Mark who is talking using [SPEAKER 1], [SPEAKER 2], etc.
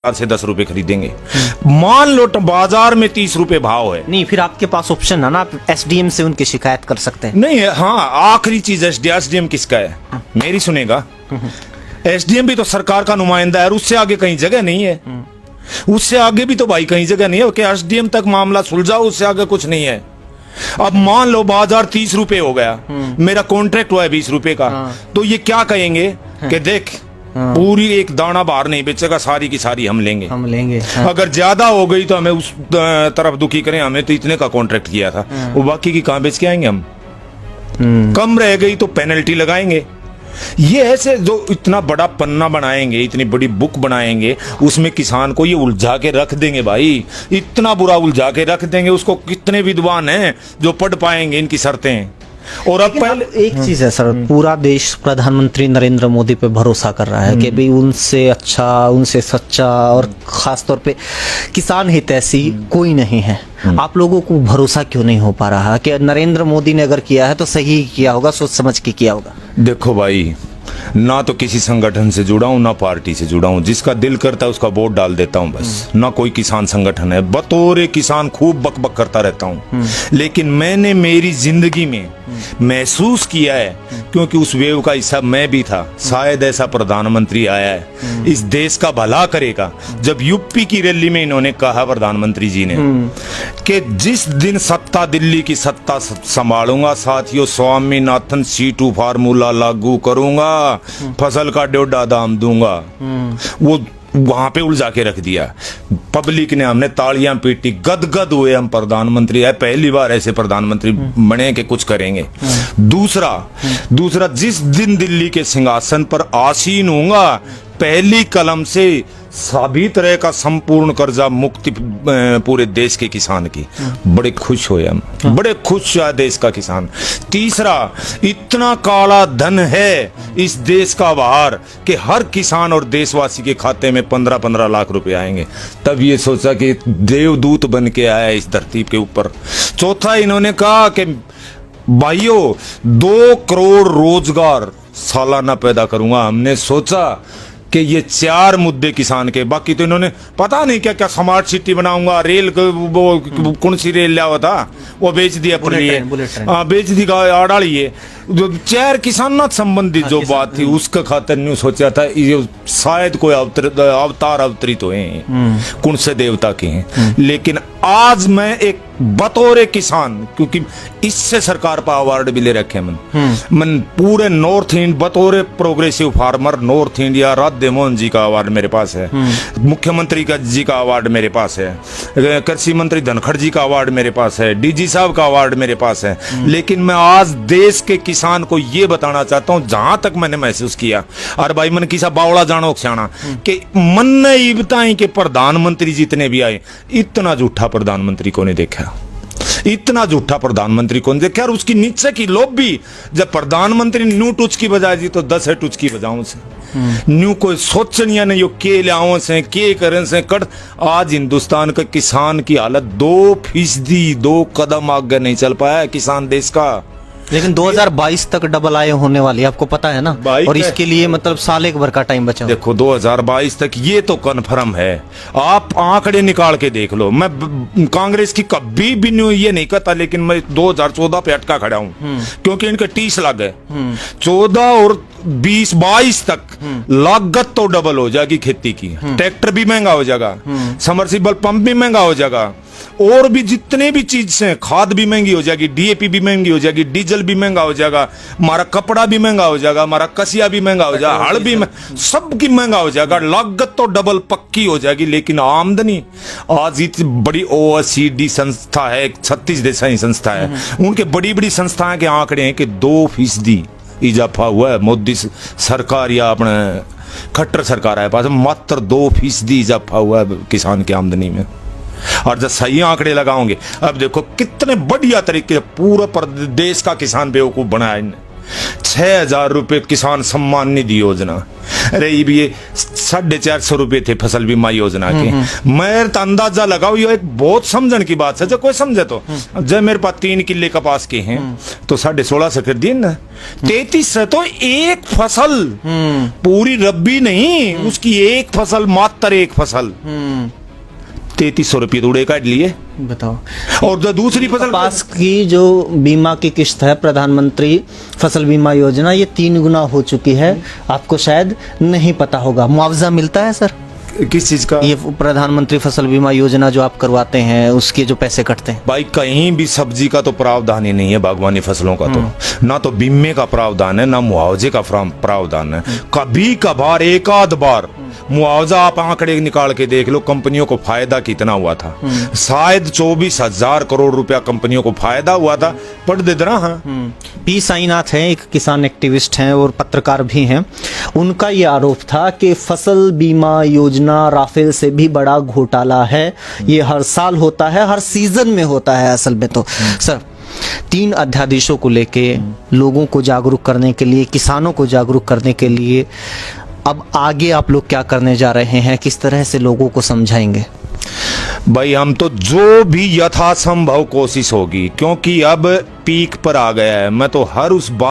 [SPEAKER 1] से 10 रुपए खरीदेंगे। मान लो बाजार में 30 रुपए भाव है।
[SPEAKER 2] नहीं, फिर आपके पास ऑप्शन है ना, आप एसडीएम से उनकी शिकायत कर सकते हैं।
[SPEAKER 1] नहीं है, हाँ आखिरी चीज एसडीएम किसका है, मेरी सुनेगा। एसडीएम भी तो सरकार का नुमाइंदा है, उससे आगे कहीं जगह नहीं है। उससे आगे भी तो भाई कहीं जगह नहीं है कि एसडीएम तक मामला सुलझाओ, उससे आगे कुछ नहीं है। अब मान लो बाजार 30 रुपए हो गया, मेरा कॉन्ट्रैक्ट हुआ है 20 रुपए का, तो ये क्या कहेंगे कि देख पूरी एक दाना बाहर नहीं बेचेगा, सारी की सारी हम लेंगे।
[SPEAKER 2] हाँ।
[SPEAKER 1] अगर ज्यादा हो गई तो हमें उस तरफ दुखी करें, हमें तो इतने का कॉन्ट्रैक्ट किया था, वो बाकी की कहां बेच के आएंगे हम। कम रह गई तो पेनल्टी लगाएंगे। ये ऐसे जो इतना बड़ा पन्ना बनाएंगे, इतनी बड़ी बुक बनाएंगे, उसमें किसान को ये उलझा के रख देंगे भाई, इतना बुरा उलझा के रख देंगे उसको। कितने विद्वान हैं जो पढ़ पाएंगे इनकी शर्तें। और अब पहले
[SPEAKER 2] एक चीज है सर, पूरा देश प्रधानमंत्री नरेंद्र मोदी पे भरोसा कर रहा है कि भाई उनसे अच्छा, उनसे सच्चा और खास तौर पे किसान हितैषी कोई नहीं है। आप लोगों को भरोसा क्यों नहीं हो पा रहा कि नरेंद्र मोदी ने अगर किया है तो सही किया होगा, सोच समझ के किया होगा?
[SPEAKER 1] देखो भाई, ना तो किसी संगठन से जुड़ा हूं, ना पार्टी से जुड़ा हूं। जिसका दिल करता है उसका वोट डाल देता हूं बस। ना कोई किसान संगठन है, बतौर किसान खूब बकबक करता रहता हूं। लेकिन मैंने मेरी जिंदगी में महसूस किया है, क्योंकि उस वेव का हिस्सा मैं भी था, शायद ऐसा प्रधानमंत्री आया है इस देश का भला करेगा। जब यूपी की रैली में इन्होंने कहा प्रधानमंत्री जी ने कि जिस दिन सत्ता, दिल्ली की सत्ता संभालूंगा साथियों, स्वामीनाथन C2 फार्मूला लागू करूंगा, फसल का 1.5 दाम दूंगा, वो वहां पे उलझा के रख दिया। पब्लिक ने, हमने तालियां पीटी, गदगद हुए, हम प्रधानमंत्री है, पहली बार ऐसे प्रधानमंत्री बने कि कुछ करेंगे। दूसरा जिस दिन दिल्ली के सिंहासन पर आसीन होऊंगा, पहली कलम से साबित रहेगा संपूर्ण कर्जा मुक्ति पूरे देश के किसान की। बड़े खुश हुए हम, बड़े खुश हुआ देश का किसान। तीसरा, इतना काला धन है इस देश का बाहर कि हर किसान और देशवासी के खाते में 15-15 लाख रुपए आएंगे। तब ये सोचा कि देवदूत बन के आया इस धरती के ऊपर। चौथा, इन्होंने कहा कि भाइयों 2 करोड़ रोजगार सालाना पैदा करूंगा। हमने सोचा कि ये 4 मुद्दे किसान के, बाकी तो इन्होंने पता नहीं क्या क्या स्मार्ट सिटी बनाऊंगा, रेल वो कौन सी रेल लिया हुआ था वो बेच दिया, बेच दी आड़ाली है। जो 4 किसान संबंधित जो बात थी उसका खातर नहीं सोचा था। ये शायद कोई अवतार अवतरित हुए हैं, कौन से देवता के हैं। लेकिन आज मैं एक बतौर किसान, क्योंकि इससे सरकार पर अवार्ड भी ले रखे मन पूरे नॉर्थ इंडिया, बतौर progressive farmer north India, Radhe Mohan ji का अवार्ड मेरे पास है, मुख्यमंत्री का जी का अवार्ड मेरे पास है, कृषि मंत्री धनखड़ जी का अवार्ड मेरे पास है, डीजी साहब का अवार्ड मेरे पास है। लेकिन मैं आज देश के किसान को ये बताना चाहता हूं, जहां तक मैंने महसूस किया, और भाई मन किसा बावड़ा जानो क्षाणा कि मन ने ये बताएं कि प्रधानमंत्री जितने भी आए, इतना झूठा प्रधानमंत्री को नहीं देखा, इतना झूठा प्रधानमंत्री कौन देखा। और उसकी नीचे की लॉबी, जब प्रधानमंत्री न्यू टुच की बजाय जी तो 10 है टुच की बजाओ से न्यू कोई सोचनिया नहीं, के लाओ से के करें से कट। आज हिंदुस्तान के किसान की हालत 2%, 2 कदम आगे नहीं चल पाया किसान देश का।
[SPEAKER 2] लेकिन 2022 तक डबल आय होने वाली है, आपको पता है ना, और इसके लिए मतलब साल एक भर का टाइम बचा।
[SPEAKER 1] देखो 2022 तक ये तो कन्फर्म है, आप आंकड़े निकाल के देख लो। मैं कांग्रेस की कभी भी ये नहीं कहता, लेकिन मैं 2014 पे अटका खड़ा हूं, क्योंकि इनके 30 लाख है। 14 और 20-22 तक लागत तो डबल हो जाएगी खेती की, ट्रैक्टर भी महंगा हो जाएगा, समरसीबल पंप भी महंगा हो जाएगा, और भी जितने भी चीज हैं, खाद भी महंगी हो जाएगी, डीएपी भी महंगी हो जाएगी, डीजल भी महंगा हो जाएगा, हमारा कपड़ा भी महंगा हो जाएगा, हमारा कसिया भी महंगा हो जाएगा, हल भी सब की महंगा हो जाएगा। लागत तो डबल पक्की हो जाएगी, लेकिन आमदनी आज इतनी बड़ी OECD संस्था है, 36 देशाई संस्था है, उनके बड़ी बड़ी संस्थाएं के आंकड़े हैं कि 2% इजाफा हुआ है। मोदी सरकार या अपने खट्टर सरकार है पास मात्र 2% इजाफा हुआ है किसान की आमदनी में। और जब सही आंकड़े लगाओगे, अब देखो कितने बढ़िया तरीके से पूरा देश का किसान बेवकूफ बनाया इनने। 6,000 रुपए किसान सम्मान निधि योजना, अरे ये भी 450 रुपए थे फसल बीमा योजना के। मैं तो अंदाजा लगाओ, ये एक बहुत समझण की बात है, जो कोई समझे तो। जब मेरे पास 3 किले कपास के हैं तो 1650 कर दिए ना, 33 से तो एक फसल, पूरी रब्बी नहीं, उसकी एक फसल, मात्र एक फसल, 3300 रुपये उड़े काट लिए,
[SPEAKER 2] बताओ।
[SPEAKER 1] और जो दूसरी फसल
[SPEAKER 2] कपास की जो बीमा की किश्त है, प्रधानमंत्री फसल बीमा योजना, ये 3 गुना हो चुकी है। आपको शायद नहीं पता होगा, मुआवजा मिलता है सर
[SPEAKER 1] किस चीज का?
[SPEAKER 2] ये प्रधानमंत्री फसल बीमा योजना जो आप करवाते हैं, उसके जो पैसे कटते हैं।
[SPEAKER 1] भाई कहीं भी सब्जी का तो प्रावधान ही नहीं है, बागवानी फसलों का तो ना तो बीमे का प्रावधान है, ना मुआवजे का प्रावधान है। कभी कभार एक आध बार मुआवजा, आप आंकड़े निकाल के देख लो, कंपनियों को फायदा कितना हुआ था, शायद 24,000 करोड़ रुपया कंपनियों को फायदा हुआ था। पढ़ दे रहा।
[SPEAKER 2] पी साईनाथ हैं, एक किसान एक्टिविस्ट हैं और पत्रकार भी हैं। उनका ये आरोप था कि फसल बीमा योजना राफेल से भी बड़ा घोटाला है। ये हर साल होता है, हर सीजन में होता है असल में तो। सर, 3 अध्यादेशों को लेके लोगों को जागरूक करने के लिए, किसानों को जागरूक करने के लिए अब आगे आप लोग क्या करने जा रहे हैं, किस तरह से लोगों को समझाएंगे?
[SPEAKER 1] भाई हम तो जो भी यथासंभव कोशिश होगी, क्योंकि अब पीक पर आ गया है। मैं तो हर उस बात